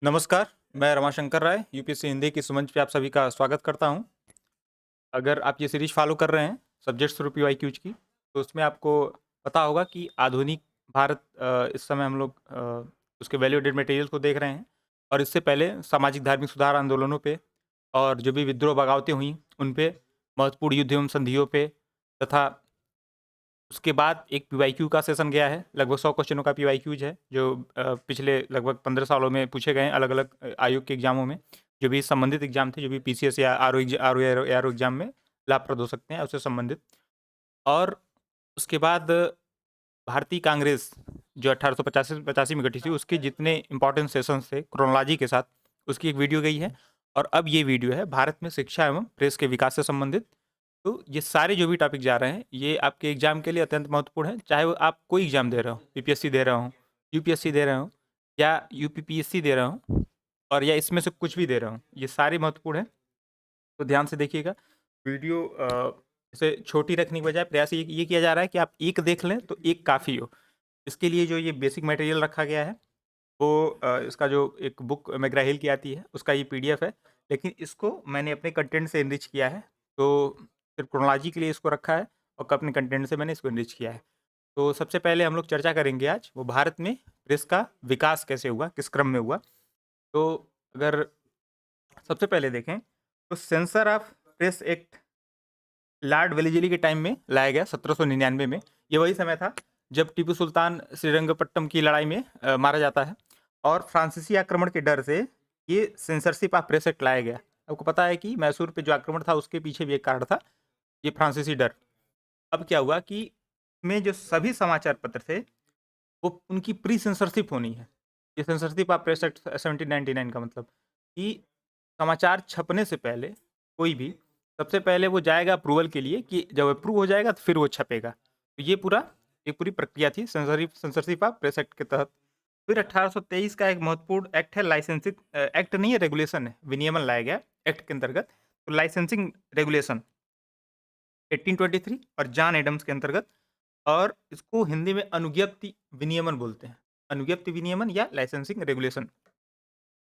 नमस्कार, मैं रमाशंकर राय, यूपीएससी हिंदी की सुमंच पे आप सभी का स्वागत करता हूँ। अगर आप ये सीरीज़ फ़ॉलो कर रहे हैं, सब्जेक्ट्स थ्रू पीवाईक्यूज़ की, तो उसमें आपको पता होगा कि आधुनिक भारत इस समय हम लोग उसके वैल्यू एडेड मटेरियल को देख रहे हैं और इससे पहले सामाजिक धार्मिक सुधार आंदोलनों पे और जो भी विद्रोह बगावतें हुईं, उन पे, महत्वपूर्ण युद्ध एवं संधियों पे तथा उसके बाद एक पीवाईक्यू का सेशन गया है, लगभग 100 क्वेश्चनों का पीवाईक्यूज है, जो पिछले लगभग 15 सालों में पूछे गए हैं अलग-अलग आयोग के एग्ज़ामों में, जो भी संबंधित एग्ज़ाम थे, जो भी पीसीएस या आरओ एग्ज़ाम में लाभप्रद हो सकते हैं, उससे संबंधित। और उसके बाद भारतीय कांग्रेस जो 1885 में गठी थी, उसके जितने इम्पोर्टेंट सेशंस थे, क्रोनोलॉजी के साथ, उसकी एक वीडियो गई है और अब ये वीडियो है भारत में शिक्षा एवं प्रेस के विकास से संबंधित। तो ये सारे जो भी टॉपिक जा रहे हैं, ये आपके एग्जाम के लिए अत्यंत महत्वपूर्ण है, चाहे वो आप कोई एग्जाम दे रहे हो, पीपीएससी दे रहे हो, यूपीएससी दे रहे हो या यूपीपीएससी दे रहे हो और या इसमें से कुछ भी दे रहे हो, ये सारे महत्वपूर्ण हैं। तो ध्यान से देखिएगा। वीडियो इसे छोटी रखने के बजाय प्रयास ये किया जा रहा है कि आप एक देख लें तो एक काफ़ी हो। इसके लिए जो ये बेसिक मटेरियल रखा गया है, वो इसका जो एक बुक मैकग्रा हिल की आती है, उसका ये पीडीएफ है, लेकिन इसको मैंने अपने कंटेंट से एनरिच किया है। तो सिर्फ क्रोनोलॉजी के लिए इसको रखा है और अपने कंटेंट से मैंने इसको एनरिच किया है। तो सबसे पहले हम लोग चर्चा करेंगे आज, वो भारत में प्रेस का विकास कैसे हुआ, किस क्रम में हुआ। तो अगर सबसे पहले देखें, तो censor of press act Lord Wellesley के टाइम में लाया गया 1799 में। ये वही समय था जब टीपू सुल्तान श्रीरंगपट्टम की लड़ाई में मारा जाता है और फ्रांसीसी आक्रमण के डर से ये सेंसरशिप ऑफ प्रेस एक्ट लाया गया। आपको पता है कि मैसूर पे जो आक्रमण था उसके पीछे भी एक कारण था, ये फ्रांसीसी डर। अब क्या हुआ कि में जो सभी समाचार पत्र थे, वो उनकी प्री सेंसरशिप होनी है। ये सेंसरशिप ऑफ प्रेस एक्ट 1799 का मतलब कि समाचार छपने से पहले कोई भी सबसे पहले वो जाएगा अप्रूवल के लिए कि जब अप्रूव हो जाएगा तो फिर वो छपेगा। तो ये पूरी प्रक्रिया थी सेंसरशिप ऑफ प्रेस एक्ट के तहत। फिर 1823 का एक महत्वपूर्ण एक्ट है, लाइसेंसिंग एक्ट नहीं है, रेगुलेशन है, विनियमन लाया गया एक्ट के अंतर्गत। तो लाइसेंसिंग रेगुलेशन 1823 और जॉन एडम्स के अंतर्गत, और इसको हिंदी में अनुज्ञप्ति विनियमन बोलते हैं। अनुज्ञप्ति विनियमन या लाइसेंसिंग रेगुलेशन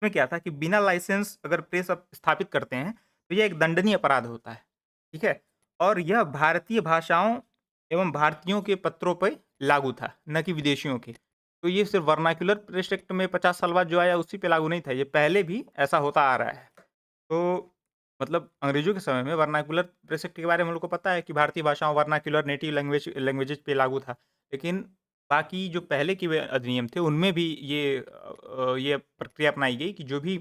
में क्या था कि बिना लाइसेंस अगर प्रेस आप स्थापित करते हैं तो यह एक दंडनीय अपराध होता है, ठीक है? और यह भारतीय भाषाओं एवं भारतीयों के पत्रों पर लागू था, न कि विदेशियों के। तो ये सिर्फ वर्नाक्युलर प्रेस एक्ट में 50 साल बाद जो आया उसी पे लागू नहीं था, ये पहले भी ऐसा होता आ रहा है। तो मतलब अंग्रेजों के समय में वर्नाक्युलर प्रेस एक्ट के बारे में हम लोग को पता है कि भारतीय भाषाओं वर्नाक्युलर नेटिव लैंग्वेजेज पे लागू था। लेकिन बाकी जो पहले के वे अधिनियम थे उनमें भी ये प्रक्रिया अपनाई गई कि जो भी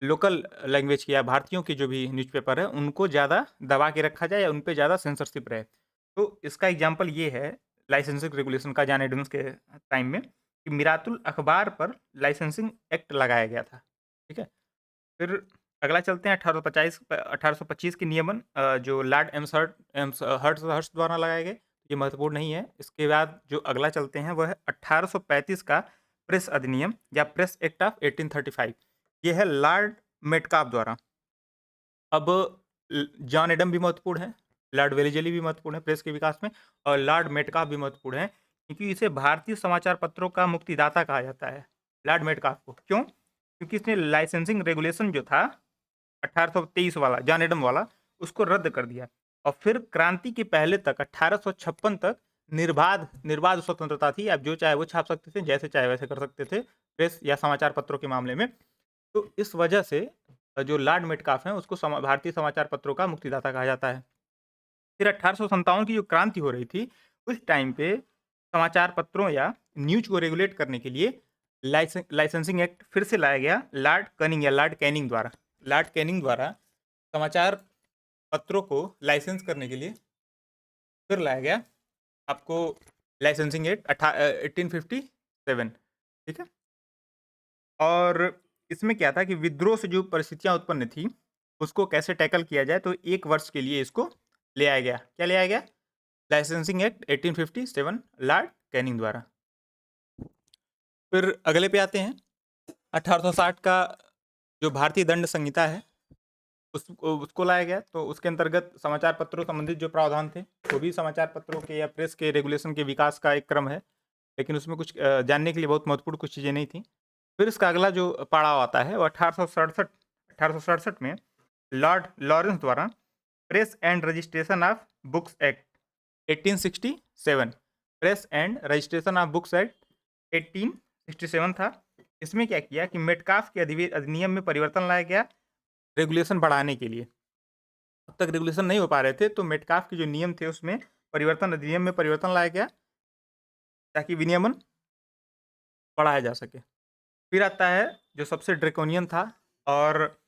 लोकल लैंग्वेज के या भारतीयों के जो भी न्यूज़पेपर है उनको ज़्यादा दबा के रखा जाए या उन पे ज़्यादा सेंसरशिप रहे। तो इसका एग्जांपल ये है लाइसेंसिंग रेगुलेशन का, जॉन एडम्स के टाइम में, कि मिरातुल अखबार पर लाइसेंसिंग एक्ट लगाया गया था, ठीक है? फिर अगला चलते हैं 1825 के नियमन, जो लॉर्ड हर्ट्स द्वारा लगाए गए। ये महत्वपूर्ण नहीं है। इसके बाद जो अगला चलते हैं वह है 1835 का प्रेस अधिनियम या प्रेस एक्ट ऑफ 1835। ये है लॉर्ड मेटकाफ द्वारा। अब जॉन एडम भी महत्वपूर्ण है, लॉर्ड वेलेज़ली भी महत्वपूर्ण है प्रेस के विकास में, और लॉर्ड मेटकाफ भी महत्वपूर्ण है क्योंकि इसे भारतीय समाचार पत्रों का मुक्तिदाता कहा जाता है, लॉर्ड मेटकाफ को। क्यों? क्योंकि इसने लाइसेंसिंग रेगुलेशन जो था 1823 वाला, जॉन एडम वाला, उसको रद्द कर दिया और फिर क्रांति के पहले तक 1856 तक निर्बाध निर्बाध स्वतंत्रता थी। आप जो चाहे वो छाप सकते थे, जैसे चाहे वैसे कर सकते थे प्रेस या समाचार पत्रों के मामले में। तो इस वजह से जो लॉर्ड मेटकाफ हैं उसको भारतीय समाचार पत्रों का मुक्तिदाता कहा जाता है। फिर 1857 की जो क्रांति हो रही थी, उस टाइम पे समाचार पत्रों या न्यूज को रेगुलेट करने के लिए लाइसेंसिंग एक्ट फिर से लाया गया लॉर्ड कैनिंग द्वारा। लॉर्ड कैनिंग द्वारा समाचार पत्रों को लाइसेंस करने के लिए फिर लाया गया आपको लाइसेंसिंग एक्ट 1857, ठीक है? और इसमें क्या था कि विद्रोह से जो परिस्थितियां उत्पन्न थी उसको कैसे टैकल किया जाए, तो 1 वर्ष के लिए इसको ले आया गया। क्या ले आया गया? लाइसेंसिंग एक्ट 1857 लॉर्ड कैनिंग द्वारा। फिर अगले पे आते हैं, 1860 का जो भारतीय दंड संहिता है उसको लाया गया। तो उसके अंतर्गत समाचार पत्रों संबंधित जो प्रावधान थे, वो भी समाचार पत्रों के या प्रेस के रेगुलेशन के विकास का एक क्रम है। लेकिन उसमें कुछ जानने के लिए बहुत महत्वपूर्ण कुछ चीज़ें नहीं थी। फिर इसका अगला जो पड़ाव आता है वो 1867 में लॉर्ड लॉरेंस द्वारा press and registration of books act 1867, press and registration of books act 1867 था। इसमें क्या किया कि मेटकाफ के अधिनियम में परिवर्तन लाया गया रेगुलेशन बढ़ाने के लिए। अब तक रेगुलेशन नहीं हो पा रहे थे, तो मेटकाफ के जो नियम थे उसमें अधिनियम में परिवर्तन लाया गया ताकि विनियमन बढ़ाया जा सके। फिर आता है जो सबसे ड्रैकोनियन था, और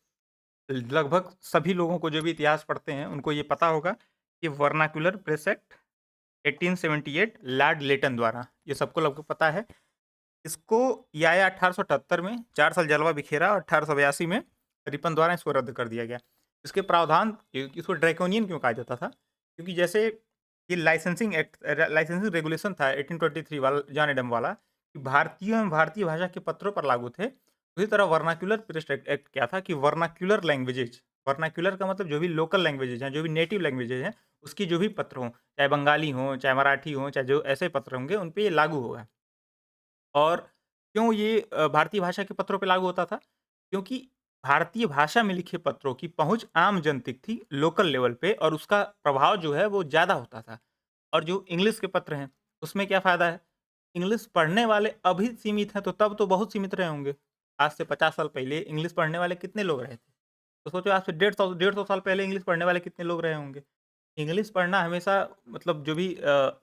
लगभग सभी लोगों को जो भी इतिहास पढ़ते हैं उनको ये पता होगा कि वर्नाक्युलर प्रेस एक्ट 1878 लॉर्ड लेटन द्वारा, ये सबको लगभग पता है। इसको ये आया 1878 में, 4 साल जलवा बिखेरा और 1882 में रिपन द्वारा इसको रद्द कर दिया गया। इसके प्रावधान, इसको ड्रैकोनियन क्यों कहा जाता था, क्योंकि जैसे ये लाइसेंसिंग रेगुलेशन था 1823 वाला, जॉन एडम वाला, कि भारतीय एवं भारतीय भाषा के पत्रों पर लागू थे। उसी तरह वर्नाक्युलर प्रेस एक्ट क्या था कि वर्नाक्युलर लैंग्वेजेज, वर्नाक्युलर का मतलब जो भी लोकल लैंग्वेजेज हैं, जो भी नेटिव लैंग्वेजेज हैं, उसकी जो भी पत्र हों, चाहे बंगाली हों, चाहे मराठी हों, चाहे जो ऐसे पत्र होंगे, उन पे ये लागू होगा। और क्यों ये भारतीय भाषा के पत्रों पे लागू होता था? क्योंकि भारतीय भाषा में लिखे पत्रों की पहुँच आम जन तक थी, लोकल लेवल पे, और उसका प्रभाव जो है वो ज़्यादा होता था। और जो इंग्लिश के पत्र हैं, उसमें क्या फ़ायदा है? इंग्लिश पढ़ने वाले अभी सीमित हैं, तो तब तो बहुत सीमित रहे होंगे। आज से 50 साल पहले इंग्लिश पढ़ने वाले कितने लोग रहे थे? तो सोचो आज से 150 साल पहले इंग्लिश पढ़ने वाले कितने लोग रहे होंगे? इंग्लिश पढ़ना हमेशा, मतलब जो भी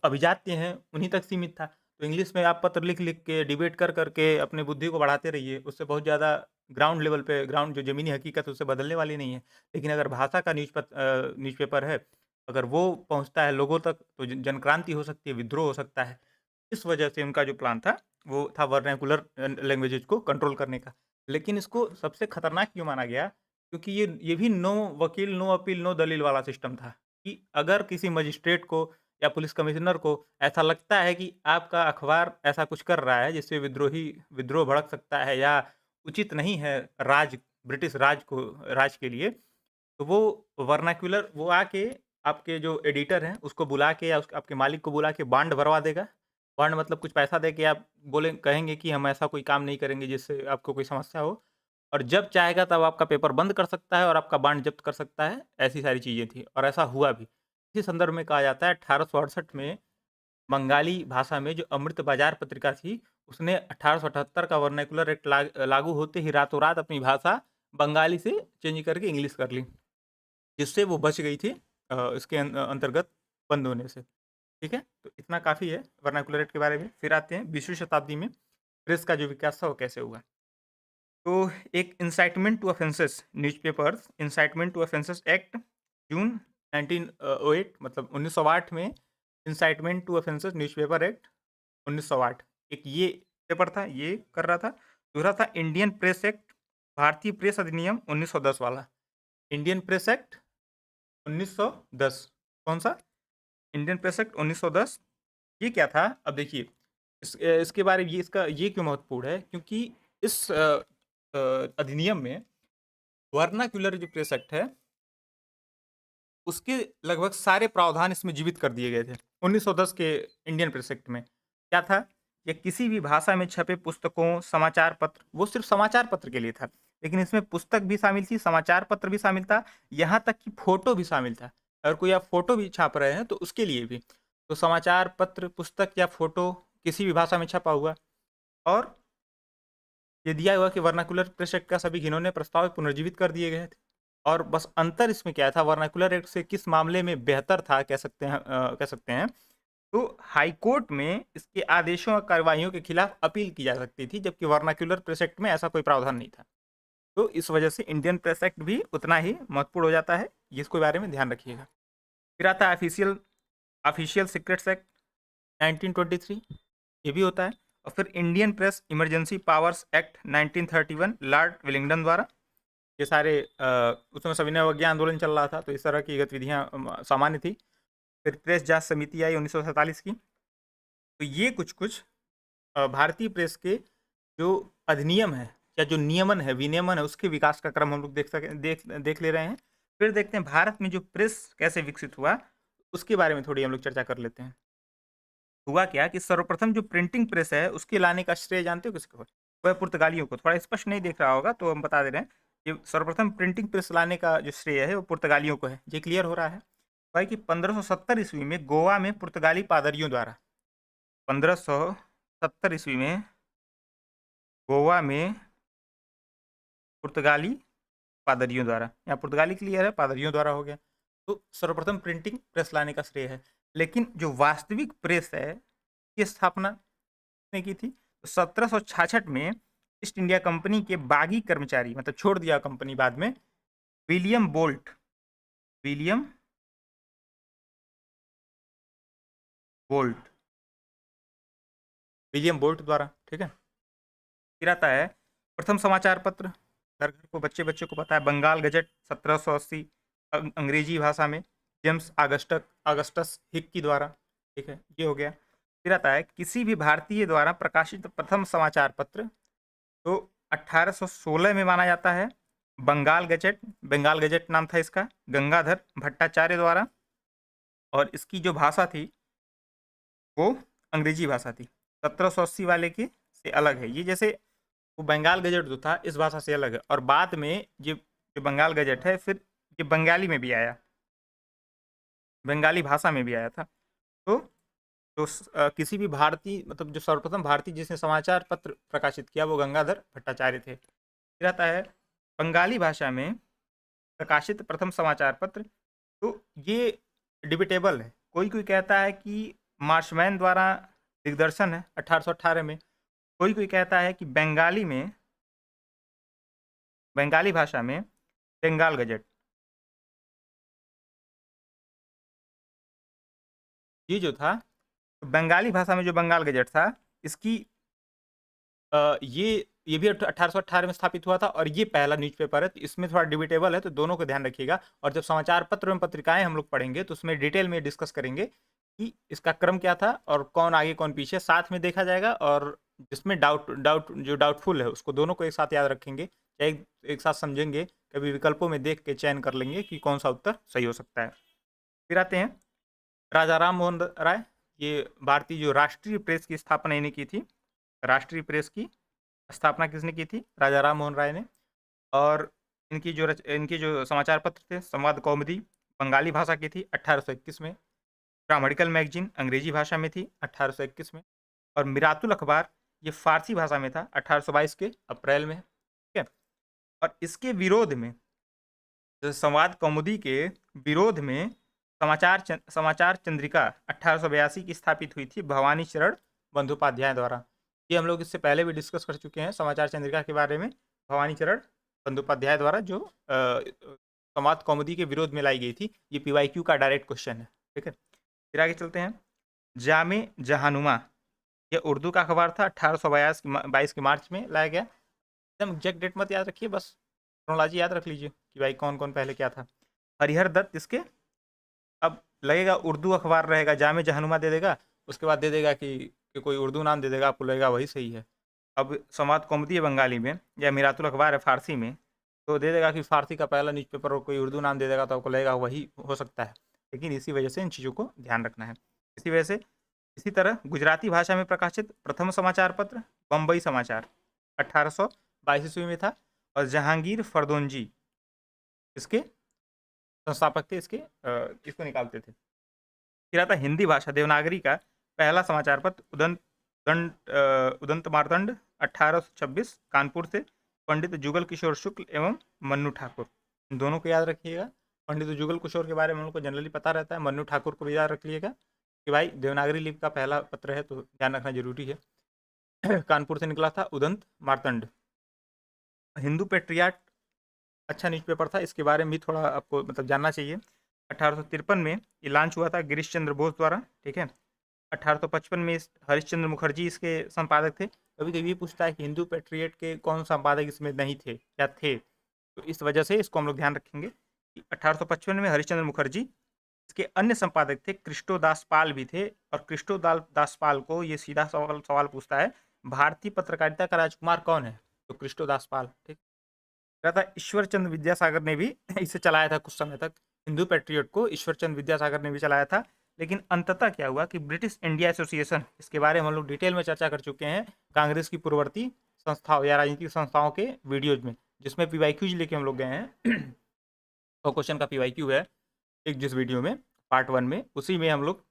अभिजात्य हैं, उन्हीं तक सीमित था। तो इंग्लिश में आप पत्र लिख-लिख के, डिबेट कर-कर के अपनी बुद्धि को बढ़ाते रहिए। उससे बहुत ज़्यादा ग्राउंड लेवल पे, ग्राउंड जो ज़मीनी हकीकत है, उसे बदलने वाली नहीं है। लेकिन अगर भाषा का न्यूज़पेपर है, अगर वो पहुँचता है लोगों तक, तो जनक्रांति हो सकती है, विद्रोह हो सकता है। इस वजह से उनका जो प्लान था, वो था वर्नाक्युलर लैंग्वेजेज़ को कंट्रोल करने का। लेकिन इसको सबसे खतरनाक क्यों माना गया? क्योंकि ये भी नो वकील, नो अपील, नो दलील वाला सिस्टम था। कि अगर किसी मजिस्ट्रेट को या पुलिस कमिश्नर को ऐसा लगता है कि आपका अखबार ऐसा कुछ कर रहा है जिससे विद्रोह भड़क सकता है या उचित नहीं है ब्रिटिश राज के लिए, तो वो वर्नाक्युलर, वो आके आपके जो एडिटर हैं उसको बुला के या आपके मालिक को बुला के बॉन्ड भरवा देगा। बॉन्ड मतलब कुछ पैसा दे के आप कहेंगे कि हम ऐसा कोई काम नहीं करेंगे जिससे आपको कोई समस्या हो, और जब चाहेगा तब आपका पेपर बंद कर सकता है और आपका बॉन्ड जब्त कर सकता है। ऐसी सारी चीज़ें थी और ऐसा हुआ भी। इसी संदर्भ में कहा जाता है 1868 में बंगाली भाषा में जो अमृत बाजार पत्रिका थी, उसने 1878 का वर्नाक्युलर एक्ट लागू होते ही रातों-रात अपनी भाषा बंगाली से चेंज करके इंग्लिश कर ली, जिससे वो बच गई थी इसके अंतर्गत बंद होने से। ठीक है? तो इतना काफ़ी है वर्नाक्युलर एक्ट के बारे में। फिर आते हैं 20वीं शताब्दी में प्रेस का जो विकास था वो कैसे हुआ। तो एक incitement to offences newspapers incitement to offences act June 1908, मतलब 1908 में incitement to offences newspaper act 1908, एक ये पेपर था, ये कर रहा था। दूसरा था इंडियन प्रेस एक्ट, भारतीय प्रेस अधिनियम 1910 वाला। इंडियन प्रेस एक्ट 1910, कौन सा? Indian press act 1910। ये क्या था? अब देखिए, इसके बारे में, इसका ये क्यों महत्वपूर्ण है, क्योंकि इस अधिनियम में वर्नाक्युलर जो प्रेस एक्ट है, उसके लगभग सारे प्रावधान इसमें जीवित कर दिए गए थे। 1910 के इंडियन प्रेस एक्ट में क्या था? ये किसी भी भाषा में छपे पुस्तकों, समाचार पत्र, वो सिर्फ समाचार पत्र के लिए था, लेकिन इसमें पुस्तक भी शामिल थी, समाचार पत्र भी शामिल था, यहाँ तक कि फोटो भी शामिल था। अगर कोई आप फोटो भी छाप रहे हैं तो उसके लिए भी। तो समाचार पत्र, पुस्तक या फोटो किसी भी भाषा में छपा हुआ, और ये दिया हुआ कि वर्नाकुलर प्रेस एक्ट का सभी घिनौने प्रस्ताव पुनर्जीवित कर दिए गए थे। और बस अंतर इसमें क्या था, वर्नाकुलर एक्ट से किस मामले में बेहतर था, कह सकते हैं, तो हाई कोर्ट में इसके आदेशों और कार्रवाइयों के खिलाफ अपील की जा सकती थी, जबकि वर्नाकुलर प्रेस एक्ट में ऐसा कोई प्रावधान नहीं था। तो इस वजह से इंडियन प्रेस एक्ट भी उतना ही महत्वपूर्ण हो जाता है, इसके बारे में ध्यान रखिएगा। फिर आता है ऑफिशियल सीक्रेट्स एक्ट 1923, ये भी होता है। और फिर Indian press emergency powers act 1931 Lord Willingdon द्वारा। ये सारे उसमें सविनय अवज्ञा आंदोलन चल रहा था, तो इस तरह की गतिविधियाँ सामान्य थी। फिर प्रेस जांच समिति आई 1947 की। तो ये कुछ भारतीय प्रेस के जो अधिनियम है या जो नियमन है, विनियमन है, उसके विकास का क्रम हम लोग देख ले रहे हैं। फिर देखते हैं भारत में जो प्रेस कैसे विकसित हुआ, उसके बारे में थोड़ी हम लोग चर्चा कर लेते हैं। हुआ क्या कि सर्वप्रथम जो प्रिंटिंग प्रेस है, उसके लाने का श्रेय जानते हो किसको है? वह पुर्तगालियों को, थोड़ा स्पष्ट नहीं दिख रहा होगा तो हम बता दे रहे हैं, ये सर्वप्रथम प्रिंटिंग प्रेस लाने का जो श्रेय है वो पुर्तगालियों को है। ये क्लियर हो रहा है भाई कि 1570 ईस्वी में गोवा में पुर्तगाली पादरियों द्वारा, 1570 ईस्वी में गोवा में पुर्तगाली पादरियों द्वारा, यहाँ पुर्तगाली क्लियर है, पादरियों द्वारा हो गया, तो सर्वप्रथम प्रिंटिंग प्रेस लाने का श्रेय है। लेकिन जो वास्तविक प्रेस है की स्थापना किसने की थी? तो 1766 में ईस्ट इंडिया कंपनी के बागी कर्मचारी, मतलब छोड़ दिया कंपनी बाद में, William bolt, William bolt, William bolt द्वारा, ठीक है। फिर आता है प्रथम समाचार पत्र, घर घर को, बच्चे बच्चे को पता है, बंगाल गजट 1780 अंग्रेजी भाषा में, जेम्स अगस्टस हिक्की द्वारा, ठीक है, ये हो गया। फिर आता है किसी भी भारतीय द्वारा प्रकाशित प्रथम समाचार पत्र, तो 1816 में माना जाता है, बंगाल गजट, बंगाल गजट नाम था इसका, गंगाधर भट्टाचार्य द्वारा, और इसकी जो भाषा थी वो अंग्रेजी भाषा थी। 1780 वाले की से अलग है ये, जैसे वो बंगाल गजट जो था इस भाषा से अलग है, और बाद में ये जो बंगाल गजट है फिर ये बंगाली में भी आया, बंगाली भाषा में भी आया था। तो किसी भी भारतीय, मतलब जो सर्वप्रथम भारतीय जिसने समाचार पत्र प्रकाशित किया वो गंगाधर भट्टाचार्य थे। फिर आता है बंगाली भाषा में प्रकाशित प्रथम समाचार पत्र, तो ये डिबेटेबल है, कोई कोई कहता है कि मार्शमैन द्वारा दिग्दर्शन है 1818 में, कोई कोई कहता है कि बंगाली में, बंगाली भाषा में बंगाल गजट, ये जो था बंगाली भाषा में जो बंगाल गजट था इसकी ये भी 1818 में स्थापित हुआ था, और ये पहला न्यूज़पेपर है, तो इसमें थोड़ा डिबेटेबल है, तो दोनों को ध्यान रखिएगा। और जब समाचार पत्र एवं पत्रिकाएं हम लोग पढ़ेंगे तो उसमें डिटेल में डिस्कस करेंगे कि इसका क्रम क्या था और कौन आगे कौन पीछे, साथ में देखा जाएगा, और जिसमें जो डाउटफुल है उसको दोनों को एक साथ याद रखेंगे, एक साथ समझेंगे, कभी विकल्पों में देख के चयन कर लेंगे कि कौन सा उत्तर सही हो सकता है। फिर आते हैं राजा राम मोहन राय, ये भारतीय जो राष्ट्रीय प्रेस की स्थापना इन्हें की थी, राष्ट्रीय प्रेस की स्थापना किसने की थी? राजा राम मोहन राय ने। और इनकी जो समाचार पत्र थे, संवाद कौमुदी बंगाली भाषा की थी 1821 में, ग्रामेटिकल मैगजीन अंग्रेजी भाषा में थी 1821 में, और मिरातुल अखबार ये फारसी भाषा में था 1822 के अप्रैल में, ठीक है। और इसके विरोध में, संवाद कौमुदी के विरोध में समाचार चंद्रिका 1882 की स्थापित हुई थी भवानी चरण बंदोपाध्याय द्वारा। ये हम लोग इससे पहले भी डिस्कस कर चुके हैं समाचार चंद्रिका के बारे में, भवानी चरण बंदोपाध्याय द्वारा जो संवाद कौमुदी के विरोध में लाई गई थी। ये PYQ का डायरेक्ट क्वेश्चन है, ठीक है। फिर आगे चलते हैं, जामे जहानुमा, ये उर्दू का अखबार था, 1822 के मार्च में लाया गया। एकदम एग्जैक्ट डेट मत याद रखिए, बस क्रोनोलॉजी याद रख लीजिए कि भाई कौन कौन पहले क्या था। हरिहर दत्त इसके, अब लगेगा उर्दू अखबार रहेगा, जामे जहानुमा दे देगा, उसके बाद दे देगा कि कोई उर्दू नाम दे देगा, आपको लगेगा वही सही है। अब संवाद कौमुदी है बंगाली में, या मिरातुल अखबार है फारसी में, तो दे देगा कि फारसी का पहला न्यूज़पेपर, और कोई उर्दू नाम दे देगा तो आपको लगेगा वही हो सकता है। लेकिन इसी वजह से इन चीज़ों को ध्यान रखना है। इसी वजह से इसी तरह गुजराती भाषा में प्रकाशित प्रथम समाचार पत्र बम्बई समाचार 1822 ईस्वी में था, और जहांगीर फरदोंजी इसके संस्थापक थे, इसको निकालते थे। फिर आता हिंदी भाषा देवनागरी का पहला समाचार पत्र उदंत मार्तंड 1826 कानपुर से, पंडित जुगल किशोर शुक्ल एवं मन्नू ठाकुर, इन दोनों को याद रखिएगा। पंडित जुगल किशोर के बारे में हम लोग को जनरली पता रहता है, मन्नू ठाकुर को भी याद रख लीजिएगा कि भाई देवनागरी लिपि का पहला पत्र है, तो ध्यान रखना जरूरी है। कानपुर से निकला था उदंत मार्तंड। हिंदू पेट्रियाट अच्छा न्यूज़पेपर था, इसके बारे में भी थोड़ा आपको मतलब जानना चाहिए। 1853 में ये लॉन्च हुआ था गिरीश चंद्र बोस द्वारा, ठीक है। 1855 में हरिश्चंद्र मुखर्जी इसके संपादक थे। कभी कभी पूछता है कि हिंदू पेट्रियट के कौन संपादक इसमें नहीं थे या थे, तो इस वजह से इसको हम लोग ध्यान रखेंगे कि 1855 में हरिश्चंद्र मुखर्जी, इसके अन्य संपादक थे कृष्णो दास पाल भी थे, और कृष्णो दास पाल को ये सीधा सवाल पूछता है, भारतीय पत्रकारिता का राजकुमार कौन है? तो कृष्णो दास पाल, ठीक। था ईश्वर चंद्र विद्यासागर ने भी इसे चलाया था कुछ समय तक, हिंदू पेट्रियट को ईश्वर चंद्र विद्यासागर ने भी चलाया था। लेकिन अंततः क्या हुआ कि ब्रिटिश इंडिया एसोसिएशन, इसके बारे में हम लोग डिटेल में चर्चा कर चुके हैं, कांग्रेस की पूर्ववर्ती संस्थाओं या राजनीतिक संस्थाओं के वीडियोज में, जिसमें पीवाईक्यूज लेके हम लोग गए हैं। 100 क्वेश्चन का पीवाईक्यू है एक जिस वीडियो में, पार्ट 1 में, उसी में हम लोग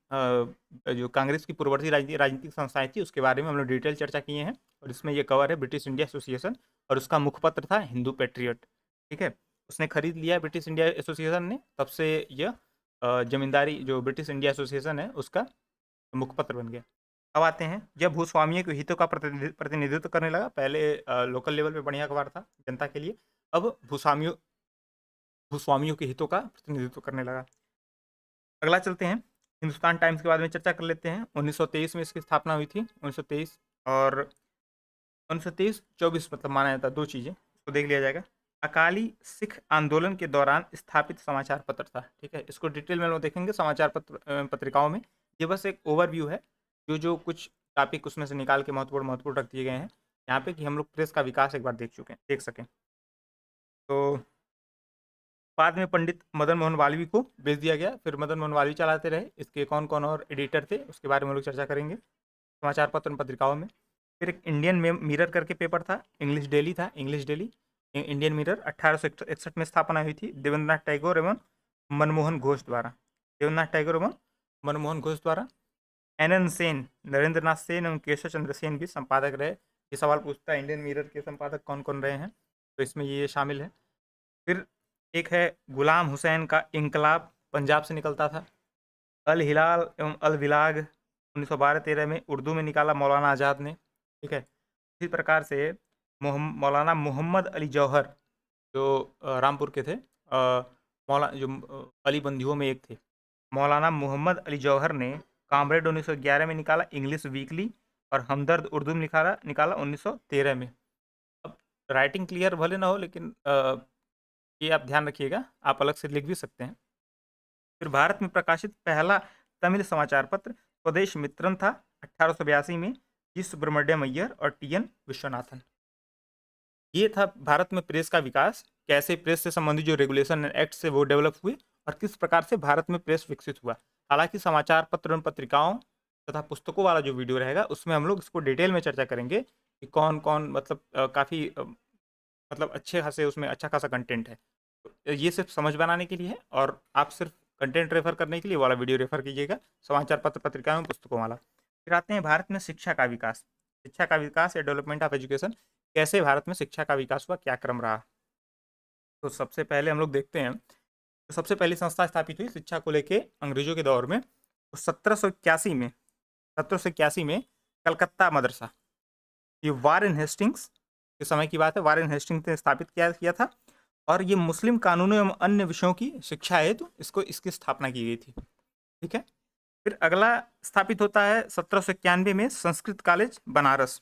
जो कांग्रेस की पूर्ववर्ती राजनीतिक संस्थाएं थी उसके बारे में हम लोग डिटेल चर्चा किए हैं। और इसमें ये कवर है ब्रिटिश इंडिया एसोसिएशन, और उसका मुखपत्र था हिंदू पैट्रियट। ठीक है, उसने खरीद लिया ब्रिटिश इंडिया एसोसिएशन ने, तब से यह जमींदारी जो ब्रिटिश इंडिया एसोसिएशन है उसका मुखपत्र बन गया। अब आते हैं, जब भूस्वामियों के हितों का प्रतिनिधित्व करने लगा, पहले लोकल लेवल पे बढ़िया अखबार था जनता के लिए, अब भूस्वामियों के हितों का प्रतिनिधित्व करने लगा। अगला चलते हैं, हिंदुस्तान टाइम्स के बारे में चर्चा कर लेते हैं। 1923 में इसकी स्थापना हुई थी, 1923 और 1923-24 मतलब माना जाता है, दो चीज़ें इसको देख लिया जाएगा। अकाली सिख आंदोलन के दौरान स्थापित समाचार पत्र था। ठीक है, इसको डिटेल में लोग देखेंगे समाचार पत्रिकाओं में। ये बस एक ओवरव्यू है, जो कुछ टॉपिक उसमें से निकाल के महत्वपूर्ण रख दिए गए हैं यहाँ पे, कि हम लोग प्रेस का विकास एक बार देख सकें। तो बाद में पंडित मदन मोहन मालवीय को भेज दिया गया, फिर मदन मोहन मालवीय चलाते रहे। इसके कौन कौन और एडिटर थे उसके बारे में हम लोग चर्चा करेंगे समाचार पत्र पत्रिकाओं में। फिर एक इंडियन मिरर करके पेपर था, इंग्लिश डेली था, इंग्लिश डेली इंडियन मिरर, 1861 में स्थापना हुई थी देवेंद्रनाथ टैगोर एवं मनमोहन घोष द्वारा। एन सेन, नरेंद्र नाथ सेन एवं केशव चंद्र सेन भी संपादक रहे। ये सवाल पूछता है इंडियन मिरर के संपादक कौन कौन रहे हैं, तो इसमें ये शामिल है। फिर एक है गुलाम हुसैन का इंकलाब, पंजाब से निकलता था। अल हिलाल एवं अल विलाग 1912-13 में उर्दू में निकाला मौलाना आज़ाद ने। ठीक है, इसी प्रकार से मौलाना मोहम्मद अली जौहर जो रामपुर के थे, जो अली बंदियों में एक थे, मौलाना मोहम्मद अली जौहर ने कामरेड 1911 में निकाला इंग्लिश वीकली, और हमदर्द उर्दू में निकाला 1913 में। अब राइटिंग क्लियर भले ना हो, लेकिन ये आप ध्यान रखिएगा, आप अलग से लिख भी सकते हैं। फिर भारत में प्रकाशित पहला तमिल समाचार पत्र स्वदेश मित्रन था 1882 में, जी सुब्रमण्यम अय्यर और टी.एन. विश्वनाथन। ये था भारत में प्रेस का विकास, कैसे प्रेस से संबंधित जो रेगुलेशन एक्ट से वो डेवलप हुए, और किस प्रकार से भारत में प्रेस विकसित हुआ। हालांकि समाचार पत्र एवं पत्रिकाओं तथा पुस्तकों वाला जो वीडियो रहेगा उसमें हम लोग इसको डिटेल में चर्चा करेंगे कि कौन कौन मतलब काफ़ी मतलब अच्छे खासे उसमें अच्छा खासा कंटेंट है। तो ये सिर्फ समझ बनाने के लिए है, और आप सिर्फ कंटेंट रेफर करने के लिए वाला वीडियो रेफर कीजिएगा, समाचार पत्र पत्रिकाओं एवं पुस्तकों वाला। फिर आते हैं भारत में शिक्षा का विकास या डेवलपमेंट ऑफ एजुकेशन। कैसे भारत में शिक्षा का विकास हुआ, क्या क्रम रहा। तो सबसे पहले हम लोग देखते हैं, तो सबसे पहली संस्था स्थापित हुई शिक्षा को लेके अंग्रेजों के दौर में, तो 1781 में कलकत्ता मदरसा, ये वारेन हेस्टिंग्स के समय की बात है, वारेन हेस्टिंग्स ने स्थापित किया था, और ये मुस्लिम कानूनों एवं अन्य विषयों की शिक्षा हेतु इसकी स्थापना की गई थी। ठीक है, फिर अगला स्थापित होता है 1791 में संस्कृत कॉलेज बनारस।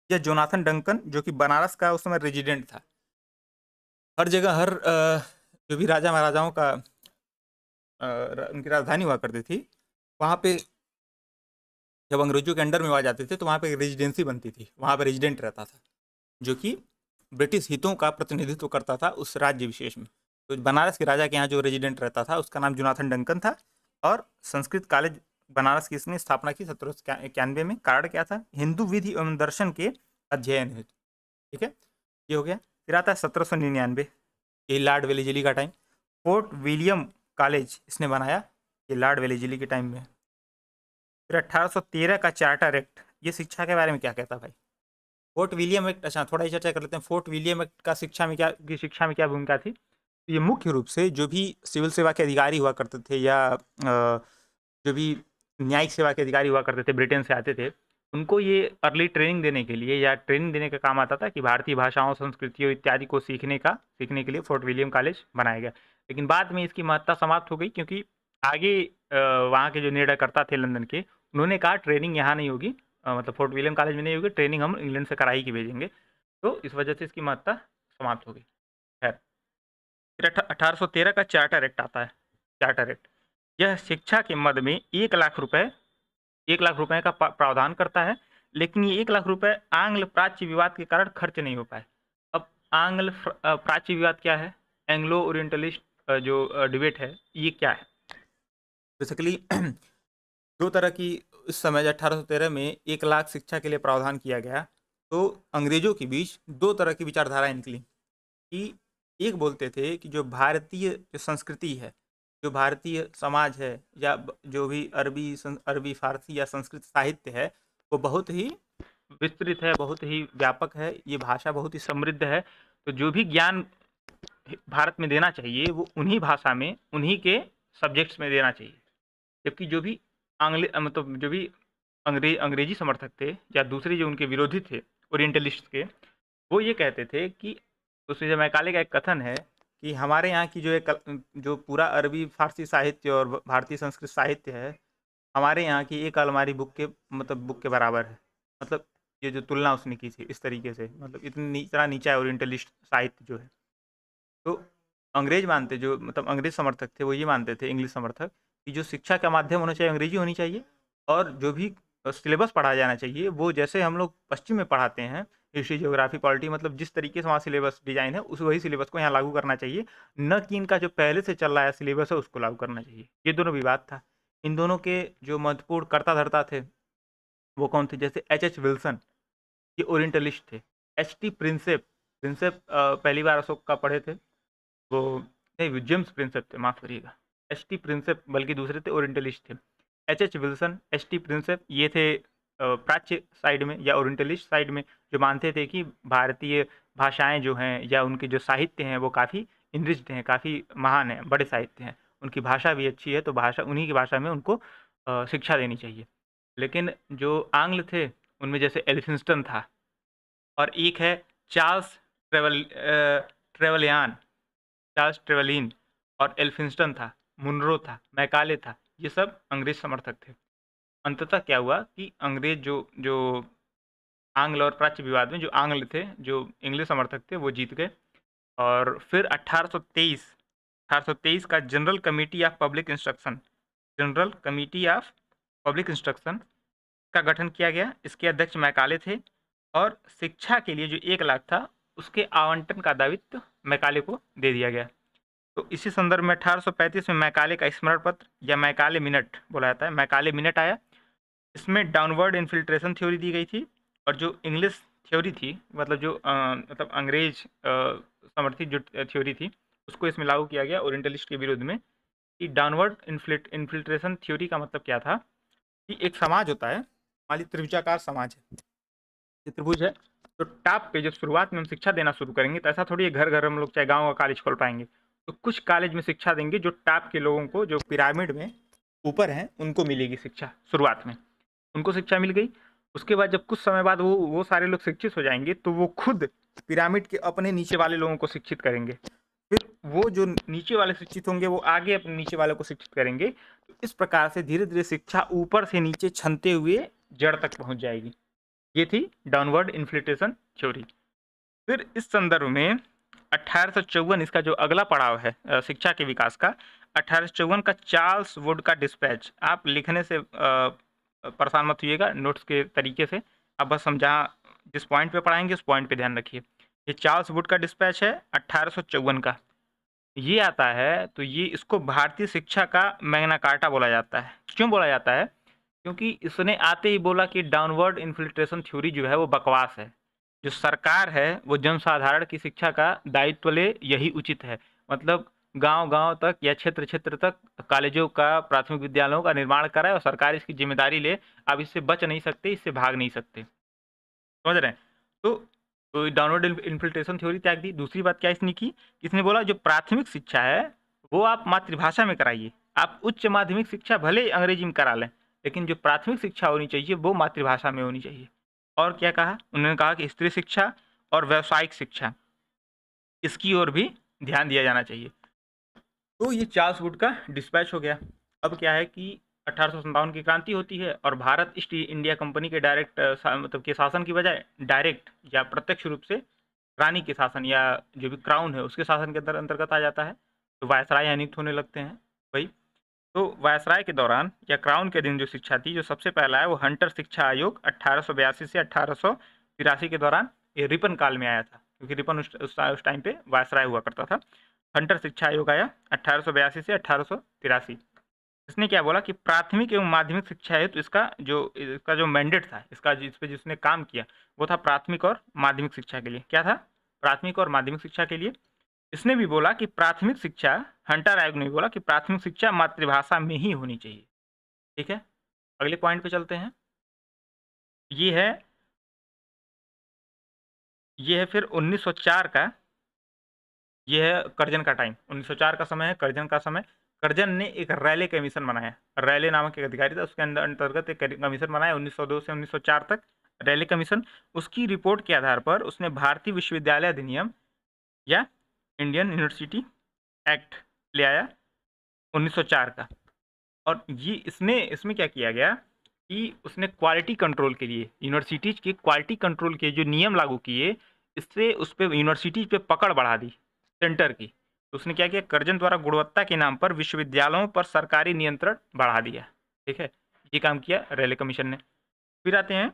यह जोनाथन डंकन, जो कि बनारस का उस समय रेजिडेंट था। हर जगह जो भी राजा महाराजाओं का उनकी राजधानी हुआ करती थी, वहाँ पे जब अंग्रेजों के अंडर में आ जाते थे तो वहाँ पे एक रेजिडेंसी बनती थी, वहाँ पे रेजिडेंट रहता था जो कि ब्रिटिश हितों का प्रतिनिधित्व करता था उस राज्य विशेष में। तो बनारस के राजा के यहाँ जो रेजिडेंट रहता था उसका नाम जोनाथन डंकन था, और संस्कृत कॉलेज बनारस की इसने स्थापना की 1791 में। कारण क्या था, हिंदू विधि एवं दर्शन के अध्ययन हेतु। ठीक है, ये हो गया। फिर आता है 1799, ये लॉर्ड वेलेस्ली का टाइम, फोर्ट विलियम कॉलेज इसने बनाया, ये लॉर्ड वेलेस्ली के टाइम में। फिर 1813 का चार्टर एक्ट, ये शिक्षा के बारे में क्या कहता है भाई। फोर्ट विलियम एक्ट, अच्छा थोड़ा ही चर्चा कर लेते हैं। फोर्ट विलियम एक्ट का शिक्षा में क्या भूमिका थी। ये मुख्य रूप से जो भी सिविल सेवा के अधिकारी हुआ करते थे, या जो भी न्यायिक सेवा के अधिकारी हुआ करते थे ब्रिटेन से आते थे, उनको ये अर्ली ट्रेनिंग देने के लिए या ट्रेनिंग देने का काम आता था कि भारतीय भाषाओं, संस्कृतियों इत्यादि को सीखने के लिए फोर्ट विलियम कॉलेज बनाया गया। लेकिन बाद में इसकी महत्ता समाप्त हो गई, क्योंकि आगे वहाँ के जो निर्णयकर्ता थे लंदन के, उन्होंने कहा ट्रेनिंग यहाँ नहीं होगी, मतलब फोर्ट विलियम कॉलेज में नहीं होगी, ट्रेनिंग हम इंग्लैंड से कराई के भेजेंगे। तो इस वजह से इसकी महत्ता समाप्त हो गई। खैर, फिर 1813 का चार्टर एक्ट आता है। चार्टर एक्ट यह शिक्षा के मद में 1 लाख रुपए का प्रावधान करता है, लेकिन ये 1 लाख रुपए आंग्ल प्राच्य विवाद के कारण खर्च नहीं हो पाए। अब आंग्ल प्राच्य विवाद क्या है, एंग्लो ओरिएंटलिस्ट जो डिबेट है, ये क्या है। बेसिकली दो तरह की इस समय 1813 में 1 लाख शिक्षा के लिए प्रावधान किया गया। तो अंग्रेजों के बीच दो तरह की विचारधाराएं निकली कि एक बोलते थे कि जो भारतीय जो संस्कृति है, जो भारतीय समाज है, या जो भी अरबी फारसी या संस्कृत साहित्य है, वो बहुत ही विस्तृत है, बहुत ही व्यापक है, ये भाषा बहुत ही समृद्ध है। तो जो भी ज्ञान भारत में देना चाहिए वो उन्हीं भाषा में, उन्हीं के सब्जेक्ट्स में देना चाहिए। जबकि जो भी मतलब जो भी अंग्रेजी समर्थक थे या दूसरे जो उनके विरोधी थे ओरिएंटलिस्ट के, वो ये कहते थे कि उसमें जो मैकाले का एक कथन है कि हमारे यहाँ की जो पूरा अरबी फारसी साहित्य और भारतीय संस्कृत साहित्य है, हमारे यहाँ की एक अलमारी बुक के बराबर है। मतलब ये जो तुलना उसने की थी इस तरीके से, मतलब इतना नीचा है ओरिएंटलिस्ट साहित्य जो है। तो अंग्रेज मानते, जो मतलब अंग्रेज समर्थक थे, वो ये मानते थे, इंग्लिश समर्थक, कि जो शिक्षा का माध्यम होना चाहिए अंग्रेजी होनी चाहिए, और जो भी सिलेबस पढ़ाया जाना चाहिए वो जैसे हम लोग पश्चिम में पढ़ाते हैं, हिस्ट्री ज्योग्राफी पॉलिटी, मतलब जिस तरीके से वहाँ सिलेबस डिजाइन है उस वही सिलेबस को यहाँ लागू करना चाहिए, न कि इनका जो पहले से चल रहा है सिलेबस है उसको लागू करना चाहिए। ये दोनों विवाद था। इन दोनों के जो महत्वपूर्ण कर्ता धर्ता थे वो कौन थे? जैसे एच विल्सन, ये ओरिएंटलिस्ट थे। एच प्रिंसेप, प्रिंसेप पहली बार अशोक का पढ़े थे वो, नहीं जेम्स प्रिंसेप थे, माफ करिएगा, प्रिंसेप बल्कि दूसरे थे, ओरिएंटलिस्ट थे। विल्सन, प्रिंसेप, ये थे प्राच्य साइड में या ओरिएंटलिस्ट साइड में, जो मानते थे कि भारतीय भाषाएं जो हैं या उनके जो साहित्य हैं वो काफ़ी इनरिच्ड हैं, काफ़ी महान हैं, बड़े साहित्य हैं, उनकी भाषा भी अच्छी है, तो भाषा उन्हीं की भाषा में उनको शिक्षा देनी चाहिए। लेकिन जो आंग्ल थे उनमें जैसे एल्फिंस्टन था, और एक है चार्ल्स ट्रेवलियान, चार्ल्स ट्रेवलिन, और एल्फिंस्टन था, मुनरो था, मैकाले था, ये सब अंग्रेज समर्थक थे। अंततः क्या हुआ कि अंग्रेज जो जो आंग्ल और प्राच्य विवाद में जो आंग्ल थे, जो इंग्लिश समर्थक थे, वो जीत गए। और फिर 1823 का general committee of public instruction, general committee of public instruction का गठन किया गया। इसके अध्यक्ष मैकाले थे, और शिक्षा के लिए जो 1 लाख था उसके आवंटन का दायित्व मैकाले को दे दिया गया। तो इसी संदर्भ में 1835 में मैकाले का स्मरण पत्र या मैकाले मिनट बोला जाता है, मैकाले मिनट आया। इसमें डाउनवर्ड इन्फिल्ट्रेशन थ्योरी दी गई थी, और जो इंग्लिश थ्योरी थी, मतलब जो मतलब अंग्रेज समर्थित जो थ्योरी थी उसको इसमें लागू किया गया ओरिएंटलिस्ट के विरोध में। कि डाउनवर्ड इन्फिल्ट्रेशन थ्योरी का मतलब क्या था कि एक समाज होता है, मान लीजिए त्रिभुजाकार समाज है, ये त्रिभुज है, तो टॉप पे जब शुरुआत में हम शिक्षा देना शुरू करेंगे तो ऐसा थोड़ी है घर घर हम लोग चाहे गाँव का कॉलेज खोल पाएंगे। तो कुछ कॉलेज में शिक्षा देंगे जो टॉप के लोगों को, जो पिरामिड में ऊपर हैं, उनको मिलेगी शिक्षा शुरुआत में, उनको शिक्षा मिल गई। उसके बाद जब कुछ समय बाद वो सारे लोग शिक्षित हो जाएंगे तो वो खुद पिरामिड के अपने नीचे वाले लोगों को शिक्षित करेंगे, फिर वो जो नीचे वाले शिक्षित होंगे वो आगे अपने नीचे वाले को शिक्षित करेंगे। तो इस प्रकार से धीरे धीरे शिक्षा ऊपर से नीचे छनते हुए जड़ तक पहुंच जाएगी। ये थी डाउनवर्ड इन्फ्लेटेशन थ्योरी। फिर इस संदर्भ में 1854 इसका जो अगला पड़ाव है शिक्षा के विकास का, 1854 का चार्ल्स वुड का डिस्पैच, आप लिखने से परेशान मत होइएगा नोट्स के तरीके से, आप बस हम जहाँ जिस पॉइंट पे पढ़ाएंगे उस पॉइंट पे ध्यान रखिए। ये चार्ल्स वुड का डिस्पैच है 1854 का, ये आता है तो ये इसको भारतीय शिक्षा का मैग्ना कार्टा बोला जाता है। क्यों बोला जाता है? क्योंकि इसने आते ही बोला कि डाउनवर्ड इन्फिल्ट्रेशन थ्योरी जो है वो बकवास है, जो सरकार है वो जनसाधारण की शिक्षा का दायित्व ले, यही उचित है। मतलब गांव-गांव तक या क्षेत्र-क्षेत्र तक कॉलेजों का, प्राथमिक विद्यालयों का निर्माण कराए और सरकार इसकी जिम्मेदारी ले। आप इससे बच नहीं सकते, इससे भाग नहीं सकते। समझ रहे हैं? तो डाउनवर्ड इन्फिल्ट्रेशन थ्योरी त्याग दी। दूसरी बात क्या इसने की? इसने बोला जो प्राथमिक शिक्षा है वो आप मातृभाषा में कराइए। आप उच्च माध्यमिक शिक्षा भले अंग्रेजी में करा लें, लेकिन जो प्राथमिक शिक्षा होनी चाहिए वो मातृभाषा में होनी चाहिए। और क्या कहा? उन्होंने कहा कि स्त्री शिक्षा और व्यावसायिक शिक्षा, इसकी ओर भी ध्यान दिया जाना चाहिए। तो ये चार्ल्स वुड का डिस्पैच हो गया। अब क्या है कि 1857 की क्रांति होती है और भारत ईस्ट इंडिया कंपनी के डायरेक्ट मतलब के शासन की बजाय डायरेक्ट या प्रत्यक्ष रूप से रानी के शासन या जो भी क्राउन है उसके शासन के अंतर्गत आ जाता है। तो वायसराय नियुक्त होने लगते हैं भाई। तो वायसराय के दौरान या क्राउन के दिन जो शिक्षा थी, जो सबसे पहला है वो हंटर शिक्षा आयोग 1882 से 1883 के दौरान ये रिपन काल में आया था, क्योंकि रिपन उस टाइम पे वायसराय हुआ करता था। हंटर शिक्षा आयोग आया 1882 से 1883। इसने क्या बोला कि प्राथमिक एवं माध्यमिक शिक्षा है, तो इसका जो मैंडेट था, इसका जिस पे जिसने काम किया वो था प्राथमिक और माध्यमिक शिक्षा के लिए। क्या था? प्राथमिक और माध्यमिक शिक्षा के लिए। इसने भी बोला कि प्राथमिक शिक्षा, हंटर आयोग ने भी बोला कि प्राथमिक शिक्षा मातृभाषा में ही होनी चाहिए। ठीक है, अगले पॉइंट पे चलते हैं। ये है फिर 1904 का, ये है करजन का टाइम, 1904 का समय है, करजन का समय। करजन ने एक रैले कमीशन बनाया, रैले नामक एक अधिकारी था, उसके अंतर्गत एक कमीशन बनाया 1902 से 1904 तक, रैले कमीशन। उसकी रिपोर्ट के आधार पर उसने भारतीय विश्वविद्यालय अधिनियम या इंडियन यूनिवर्सिटी एक्ट ले आया 1904 का। और ये इसमें क्या किया गया कि उसने क्वालिटी कंट्रोल के लिए, यूनिवर्सिटीज के क्वालिटी कंट्रोल के जो नियम लागू किए, इससे उस पर यूनिवर्सिटीज पे पकड़ बढ़ा दी सेंटर की। तो उसने क्या किया, करजन द्वारा गुणवत्ता के नाम पर विश्वविद्यालयों पर सरकारी नियंत्रण बढ़ा दिया। ठीक है, ये काम किया रैले कमीशन ने। फिर आते हैं,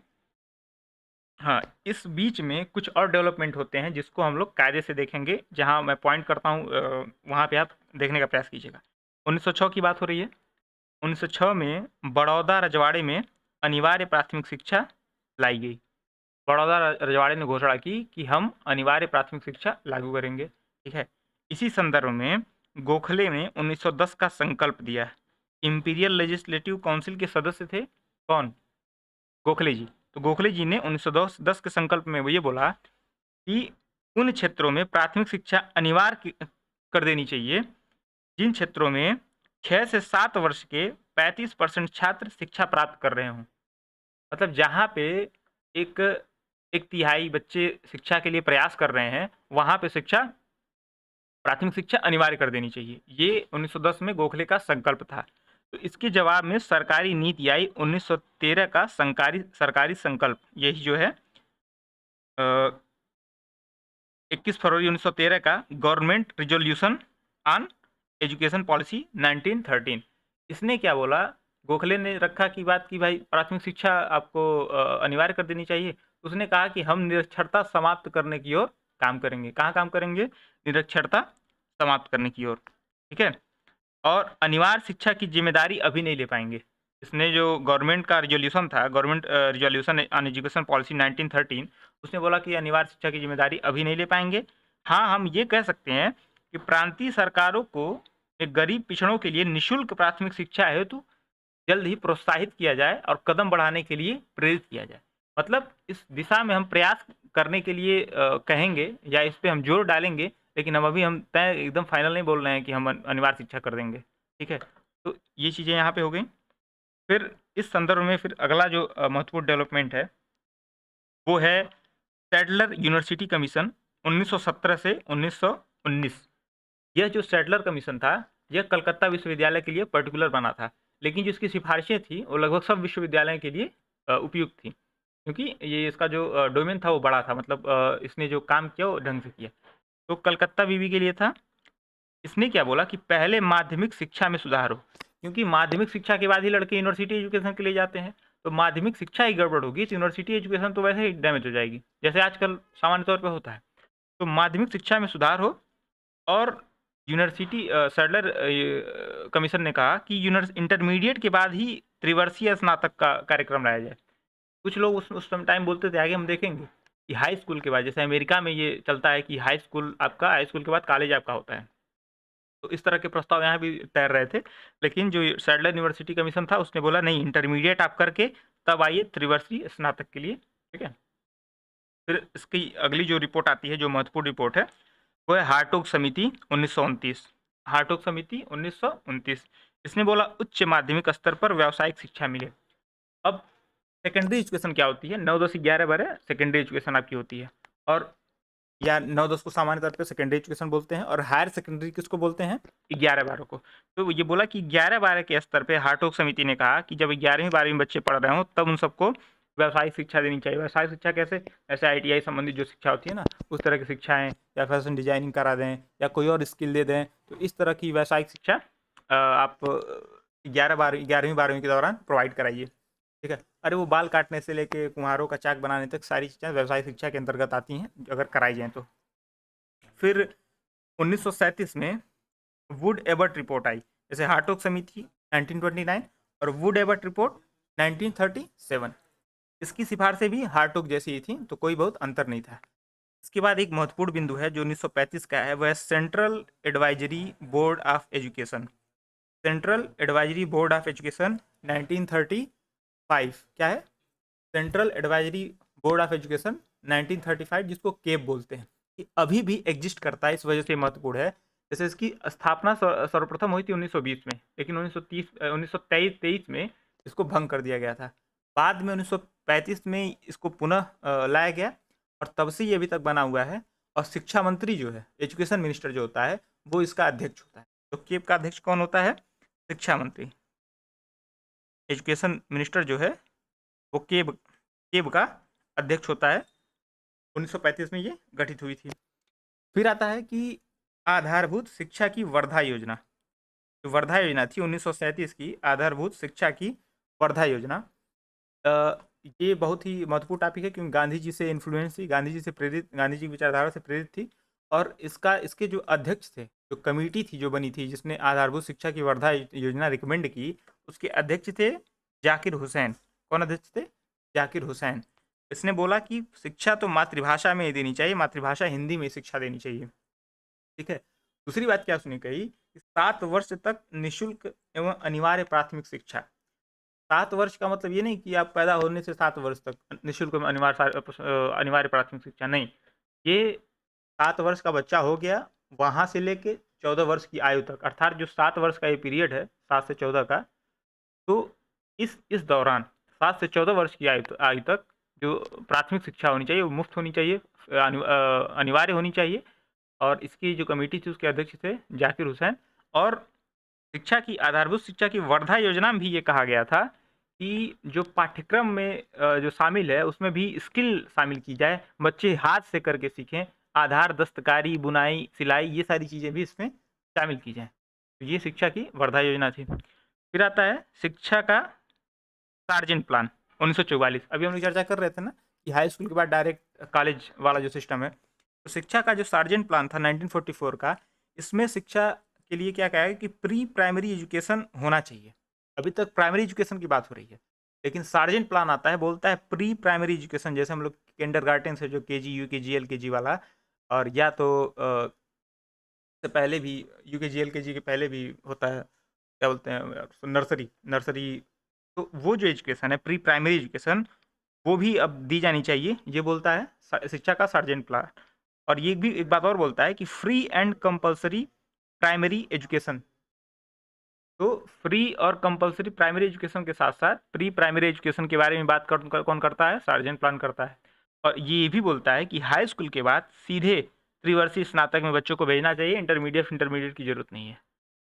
हाँ, इस बीच में कुछ और डेवलपमेंट होते हैं जिसको हम लोग कायदे से देखेंगे, जहाँ मैं पॉइंट करता हूँ वहाँ पे आप देखने का प्रयास कीजिएगा। 1906 की बात हो रही है। 1906 में बड़ौदा रजवाड़े में अनिवार्य प्राथमिक शिक्षा लाई गई। बड़ौदा रजवाड़े ने घोषणा की कि हम अनिवार्य प्राथमिक शिक्षा लागू करेंगे। ठीक है, इसी संदर्भ में गोखले ने 1910 का संकल्प दिया। इंपीरियल लेजिस्लेटिव काउंसिल के सदस्य थे कौन? गोखले जी। तो गोखले जी ने 1910 के संकल्प में वो ये बोला कि उन क्षेत्रों में प्राथमिक शिक्षा अनिवार्य कर देनी चाहिए जिन क्षेत्रों में 6 से 7 वर्ष के 35% छात्र शिक्षा प्राप्त कर रहे हों। मतलब जहाँ पे एक एक तिहाई बच्चे शिक्षा के लिए प्रयास कर रहे हैं, वहाँ पे प्राथमिक शिक्षा अनिवार्य कर देनी चाहिए। ये 1910 में गोखले का संकल्प था। तो इसके जवाब में सरकारी नीति आई 1913 का सरकारी संकल्प। यही जो है 21 फरवरी 1913 का government resolution on education policy 1913। इसने क्या बोला, गोखले ने रखा की बात की भाई प्राथमिक शिक्षा आपको अनिवार्य कर देनी चाहिए। उसने कहा कि हम निरक्षरता समाप्त करने की ओर काम करेंगे। कहाँ काम करेंगे? निरक्षरता समाप्त करने की ओर। ठीक है, और अनिवार्य शिक्षा की जिम्मेदारी अभी नहीं ले पाएंगे। इसने जो गवर्नमेंट का रिजोल्यूशन था, government resolution on education policy 1913, उसने बोला कि अनिवार्य शिक्षा की जिम्मेदारी अभी नहीं ले पाएंगे। हाँ, हम ये कह सकते हैं कि प्रांतीय सरकारों को एक गरीब पिछड़ों के लिए निःशुल्क प्राथमिक शिक्षा हेतु जल्द ही प्रोत्साहित किया जाए और कदम बढ़ाने के लिए प्रेरित किया जाए। मतलब इस दिशा में हम प्रयास करने के लिए कहेंगे या इस पे हम जोर डालेंगे, लेकिन हम तय एकदम फाइनल नहीं बोल रहे हैं कि हम अनिवार्य शिक्षा कर देंगे। ठीक है, तो ये चीज़ें यहाँ पे हो गई। फिर इस संदर्भ में फिर अगला जो महत्वपूर्ण डेवलपमेंट है वो है सैडलर यूनिवर्सिटी कमीशन 1917 से 1919। यह जो सैडलर कमीशन था, यह कलकत्ता विश्वविद्यालय के लिए पर्टिकुलर बना था, लेकिन जो इसकी सिफारिशें थी वो लगभग सब विश्वविद्यालयों के लिए उपयुक्त थी, क्योंकि ये इसका जो डोमेन था वो बड़ा था। मतलब इसने जो काम किया वो ढंग से किया। तो कलकत्ता बीबी के लिए था। इसने क्या बोला कि पहले माध्यमिक शिक्षा में सुधार हो, क्योंकि माध्यमिक शिक्षा के बाद ही लड़के यूनिवर्सिटी एजुकेशन के लिए जाते हैं। तो माध्यमिक शिक्षा ही गड़बड़ होगी तो यूनिवर्सिटी एजुकेशन तो वैसे ही डैमेज हो जाएगी, जैसे आजकल सामान्य तौर पर होता है। तो माध्यमिक शिक्षा में सुधार हो, और यूनिवर्सिटी सैडलर कमीशन ने कहा कि इंटरमीडिएट के बाद ही त्रिवर्षीय स्नातक का कार्यक्रम लाया जाए। कुछ लोग उस टाइम बोलते थे, आगे हम देखेंगे कि हाई स्कूल के बाद, जैसे अमेरिका में ये चलता है कि हाई स्कूल के बाद कॉलेज आपका होता है। तो इस तरह के प्रस्ताव यहाँ भी तैर रहे थे, लेकिन जो सैडलर यूनिवर्सिटी कमीशन था उसने बोला नहीं, इंटरमीडिएट आप करके तब आइए त्रिवर्षीय स्नातक के लिए। ठीक है, फिर इसकी अगली जो रिपोर्ट आती है, जो महत्वपूर्ण रिपोर्ट है, वो है हार्टोग समिति 1929। हार्टोग समिति 1929। इसने बोला उच्च माध्यमिक स्तर पर व्यावसायिक शिक्षा मिले। अब सेकेंडरी एजुकेशन क्या होती है? 9, 10, 11, 12 सेकेंडरी एजुकेशन आपकी होती है, और या 9, 10 को सामान्य तौर पे सेकेंडरी एजुकेशन बोलते हैं, और हायर सेकेंडरी किसको बोलते हैं? 11, 12 को। तो ये बोला कि 11, 12 के स्तर पे हार्टोग समिति ने कहा कि जब 11वीं 12वीं बच्चे पढ़ रहे हो तब उन सबको व्यावसायिक शिक्षा देनी चाहिए। व्यावसायिक शिक्षा कैसे? ऐसे ITI संबंधित जो शिक्षा होती है ना, उस तरह की शिक्षाएं, या फैशन डिजाइनिंग करा दें, या कोई और स्किल दे दें। तो इस तरह की व्यावसायिक शिक्षा आप 11वीं 12वीं के दौरान प्रोवाइड कराइए। ठीक है, अरे वो बाल काटने से लेके कुम्हारों का चाक बनाने तक सारी चीज़ें व्यवसायिक शिक्षा के अंतर्गत आती हैं, अगर कराई जाएँ तो। फिर 1937 में वुड एबर्ट रिपोर्ट आई। जैसे हार्टोग समिति 1929 और वुड एबर्ट रिपोर्ट 1937। इसकी सिफारिशें भी हार्टोग जैसी ही थी, तो कोई बहुत अंतर नहीं था। इसके बाद एक महत्वपूर्ण बिंदु है जो 1935 का है, वह है central advisory board of education. Central advisory board of education 1935 क्या है? Central advisory board of education 1935, जिसको केब बोलते हैं, कि अभी भी एग्जिस्ट करता है, इस वजह से महत्वपूर्ण है। जैसे इसकी स्थापना सर्वप्रथम हुई थी 1920 में, लेकिन 1923 में इसको भंग कर दिया गया था। बाद में 1935 में इसको पुनः लाया गया और तब से ये अभी तक बना हुआ है। और शिक्षा मंत्री जो है, एजुकेशन मिनिस्टर जो होता है, वो इसका अध्यक्ष होता है। तो केब का अध्यक्ष कौन होता है? शिक्षा मंत्री। एजुकेशन मिनिस्टर जो है वो केब का अध्यक्ष होता है। 1935 में ये गठित हुई थी। फिर आता है कि आधारभूत शिक्षा की वर्धा योजना। जो वर्धा योजना थी 1937 की, आधारभूत शिक्षा की वर्धा योजना, ये बहुत ही महत्वपूर्ण टॉपिक है, क्योंकि गांधी जी से इन्फ्लुएंस थी, गांधी जी से प्रेरित, गांधी जी की विचारधारा से प्रेरित थी। और इसके जो अध्यक्ष थे, जो कमेटी थी जो बनी थी जिसने आधारभूत शिक्षा की वर्धा योजना रिकमेंड की, उसके अध्यक्ष थे जाकिर हुसैन। कौन अध्यक्ष थे? जाकिर हुसैन। इसने बोला कि शिक्षा तो मातृभाषा में ही देनी चाहिए, मातृभाषा हिंदी में शिक्षा देनी चाहिए। ठीक है। दूसरी बात क्या उसने कही कि 7 वर्ष तक निःशुल्क एवं अनिवार्य प्राथमिक शिक्षा। 7 वर्ष का मतलब ये नहीं कि आप पैदा होने से 7 वर्ष तक निःशुल्क एवं अनिवार्य प्राथमिक शिक्षा, नहीं। ये 7 वर्ष का बच्चा हो गया, वहां से लेके 14 वर्ष की आयु तक, अर्थात जो 7 वर्ष का ये पीरियड है 7 से 14 का, तो इस दौरान 7 से 14 वर्ष की आयु तक जो प्राथमिक शिक्षा होनी चाहिए वो मुफ्त होनी चाहिए, अनिवार्य होनी चाहिए। और इसकी जो कमेटी थी उसके अध्यक्ष थे जाकिर हुसैन। और शिक्षा की आधारभूत शिक्षा की वर्धा योजना में भी ये कहा गया था कि जो पाठ्यक्रम में जो शामिल है उसमें भी स्किल शामिल की जाए, बच्चे हाथ से करके सीखें, आधार दस्तकारी, बुनाई, सिलाई, ये सारी चीज़ें भी इसमें शामिल की जाएं। तो ये शिक्षा की वर्धा योजना थी। फिर आता है शिक्षा का सार्जेंट प्लान 1944। अभी हम लोग चर्चा कर रहे थे ना कि हाई स्कूल के बाद डायरेक्ट कॉलेज वाला जो सिस्टम है, तो शिक्षा का जो सार्जेंट प्लान था 1944 का, इसमें शिक्षा के लिए क्या कहा है कि प्री प्राइमरी एजुकेशन होना चाहिए। अभी तक प्राइमरी एजुकेशन की बात हो रही है, लेकिन सार्जेंट प्लान आता है, बोलता है प्री प्राइमरी एजुकेशन, जैसे हम लोग किंडरगार्टन से जो केजी, यूकेजी, एलकेजी वाला, और या तो से पहले भी यूकेजी, एलकेजी के पहले भी होता है, क्या बोलते हैं, नर्सरी। तो वो जो एजुकेशन है प्री प्राइमरी एजुकेशन, वो भी अब दी जानी चाहिए, ये बोलता है शिक्षा का सार्जेंट प्लान। और ये भी एक बात और बोलता है कि free and compulsory primary education. तो फ्री और कंपलसरी प्राइमरी एजुकेशन के साथ साथ प्री प्राइमरी एजुकेशन के बारे में बात कौन करता है? सार्जेंट प्लान करता है। और ये भी बोलता है कि हाई स्कूल के बाद सीधे त्रिवर्षीय स्नातक में बच्चों को भेजना चाहिए, इंटरमीडिएट की जरूरत नहीं है।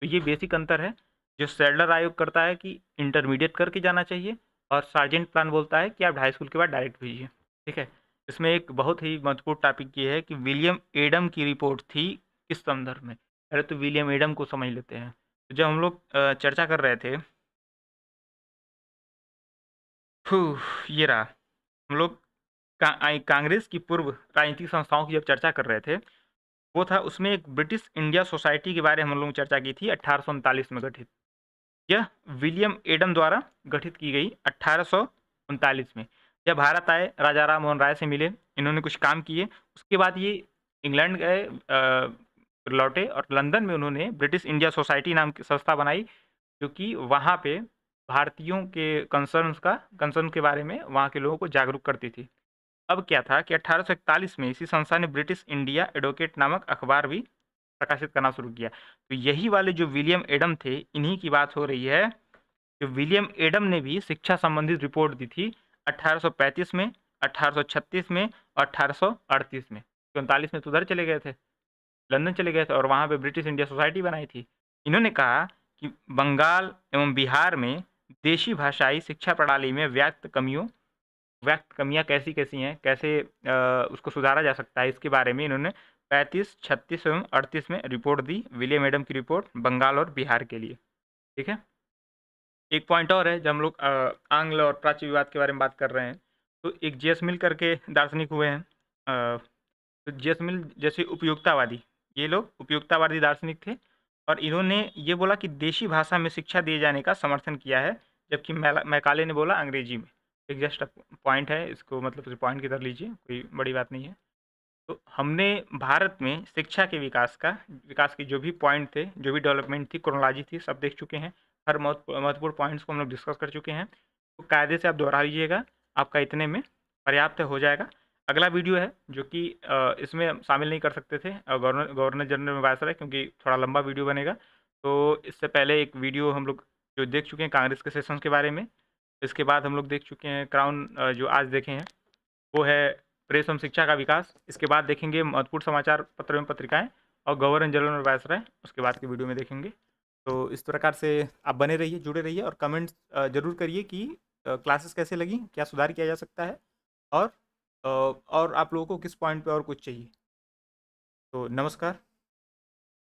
तो ये बेसिक अंतर है। जो सैडलर आयोग करता है कि इंटरमीडिएट करके जाना चाहिए, और सार्जेंट प्लान बोलता है कि आप हाई स्कूल के बाद डायरेक्ट भेजिए। ठीक है। इसमें एक बहुत ही महत्वपूर्ण टॉपिक ये है कि विलियम एडम की रिपोर्ट थी किस संदर्भ में। पहले तो विलियम एडम को समझ लेते हैं। तो जब हम लोग चर्चा कर रहे थे, ये रहा, हम लोग कांग्रेस की पूर्व राजनीतिक संस्थाओं की जब चर्चा कर रहे थे, वो था, उसमें एक ब्रिटिश इंडिया सोसाइटी के बारे में हम लोगों ने चर्चा की थी, 1839 में गठित। यह विलियम एडम द्वारा गठित की गई 1839 में। जब भारत आए, राजा राम मोहन राय से मिले, इन्होंने कुछ काम किए, उसके बाद ये इंग्लैंड गए, लौटे, और लंदन में उन्होंने ब्रिटिश इंडिया सोसाइटी नाम की संस्था बनाई, जो कि वहाँ पे भारतीयों के कंसर्न के बारे में वहाँ के लोगों को जागरूक करती थी। अब क्या था कि 1841 में इसी संस्था ने ब्रिटिश इंडिया एडवोकेट नामक अखबार भी प्रकाशित करना शुरू किया। तो यही वाले जो विलियम एडम थे, इन्हीं की बात हो रही है। जो विलियम एडम ने भी शिक्षा संबंधित रिपोर्ट दी थी 1835 में, 1836 में और 1838 में। 39 में तो उधर चले गए थे, लंदन चले गए थे, और वहाँ पे ब्रिटिश इंडिया सोसाइटी बनाई थी। इन्होंने कहा कि बंगाल एवं बिहार में देशी भाषाई शिक्षा प्रणाली में व्याप्त कमियां कैसी कैसी हैं, कैसे उसको सुधारा जा सकता है, इसके बारे में इन्होंने 35, 36 एवं 38 में रिपोर्ट दी, विलियम एडम की रिपोर्ट बंगाल और बिहार के लिए। ठीक है। एक पॉइंट और है, जब हम लोग आंग्ल और प्राच्य विवाद के बारे में बात कर रहे हैं, तो एक जेएस मिल करके दार्शनिक हुए हैं। तो जेएस मिल जैसे उपयुक्तावादी, ये लोग उपयुक्तावादी दार्शनिक थे, और इन्होंने ये बोला कि देशी भाषा में शिक्षा दिए जाने का समर्थन किया है, जबकि मैकाले ने बोला अंग्रेजी में। एक जस्ट पॉइंट है, इसको मतलब पॉइंट की तरह लीजिए, कोई बड़ी बात नहीं है। तो हमने भारत में शिक्षा के विकास के जो भी पॉइंट थे, जो भी डेवलपमेंट थी, क्रोनोलॉजी थी, सब देख चुके हैं। हर महत्वपूर्ण पॉइंट्स को हम लोग डिस्कस कर चुके हैं। तो कायदे से आप दोहरा लीजिएगा, आपका इतने में पर्याप्त हो जाएगा। अगला वीडियो है जो कि इसमें शामिल नहीं कर सकते थे गवर्नर जनरल में वायसराय, क्योंकि थोड़ा लंबा वीडियो बनेगा। तो इससे पहले एक वीडियो हम लोग जो देख चुके हैं कांग्रेस के सेशंस के बारे में। इसके बाद हम लोग देख चुके हैं क्राउन, जो आज देखे हैं वो है प्रेस एवं शिक्षा का विकास। इसके बाद देखेंगे महत्वपूर्ण समाचार पत्र एवं पत्रिकाएं और गवर्नर जनरल में वायसराय, उसके बाद की वीडियो में देखेंगे। तो इस प्रकार से आप बने रहिए, जुड़े रहिए और कमेंट्स जरूर करिए कि क्लासेस कैसे लगी, क्या सुधार किया जा सकता है, और आप लोगों को किस पॉइंट पे और कुछ चाहिए। तो नमस्कार।